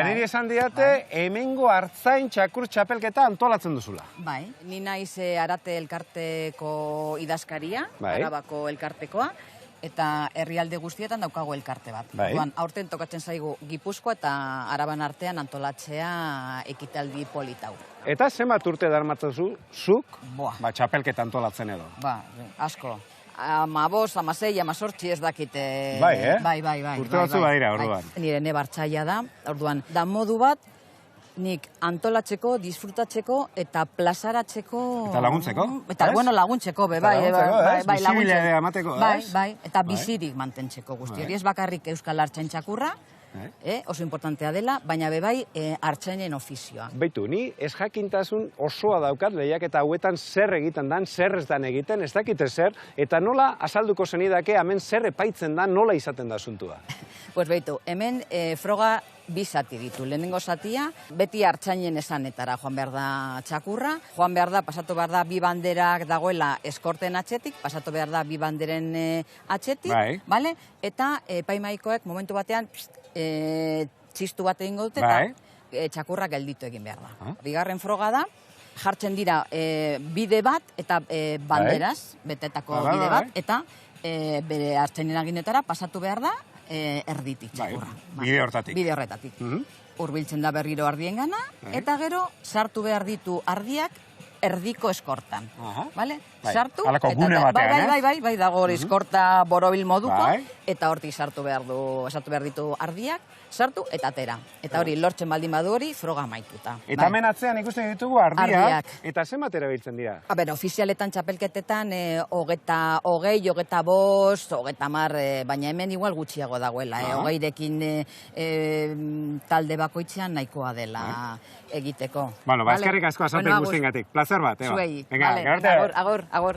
Niri esan diate, hemengo Artzain txakur txapelketa antolatzen duzula. Bai, ni naiz Arate elkarteko idazkaria, Arabako elkartekoa, eta herrialde guztietan daukago elkarte bat. Aurten tokatzen zaigu Gipuzkoa eta Araban artean antolatzea ekitaldi politau. Eta zenbat urte darmatzazu zuk txapelketa antolatzen edo? Asko. 15, 16, 18 ez dakite. Bai. Urte batzu badira, orduan. Nire nebartzaia da, orduan. Da modu bat, nik antolatzeko, disfrutatzeko eta plazaratzeko... Eta laguntzeko? Eta, bueno, laguntzeko, bai. Bizibilea emateko, ez? Bai, eta bizirik mantentzeko guzti. Hori ez bakarrik Euskal Artzain txakurra, oso importantea dela, baina bebai artzainen ofizioa. Beitu, ni ez jakintasun osoa daukat lehiaketa hauetan zer egiten dan, zer ez dan egiten, ez dakite zer, eta nola azalduko zenidake hemen zer epaitzen da, nola izaten da asuntua? Pues beitu, hemen froga bi zati ditu. Lehenengo zatia, beti artzainen esanetara joan behar da txakurra, joan behar da, pasatu behar da bi banderak dagoela eskorten atxetik, pasatu behar da bi banderen atxetik, eta epaimaikoek momentu batean txistu bat egin dute eta txakurra gelditu egin behar da. Bigarren froga da, jartzen dira bide bat eta banderaz, betetako bide bat, eta bere artzainen aginetara pasatu behar da erditik txakurra. Bide horretatik. Bide horretatik. Urbiltzen da berriro ardien gana, eta gero sartu behar ditu ardiak erdiko eskortan. Sartu, bai, dago eskorta borobil moduko, eta hortik sartu behar ditu ardiak, sartu eta atera. Eta hori, lortzen baldin badu hori, froga amaituta. Eta hemen atzean ikusten ditugu ardiak, eta zenbat erabiltzen dira? Ofizialetan txapelketetan, 25, 25, 30, baina hemen igual gutxiago dagoela. 20rekin talde bakoitzean nahikoa dela egiteko. Bueno, eskerrik asko azalpen guztiengatik. Plazer bat, Eba. Zuei. Agur.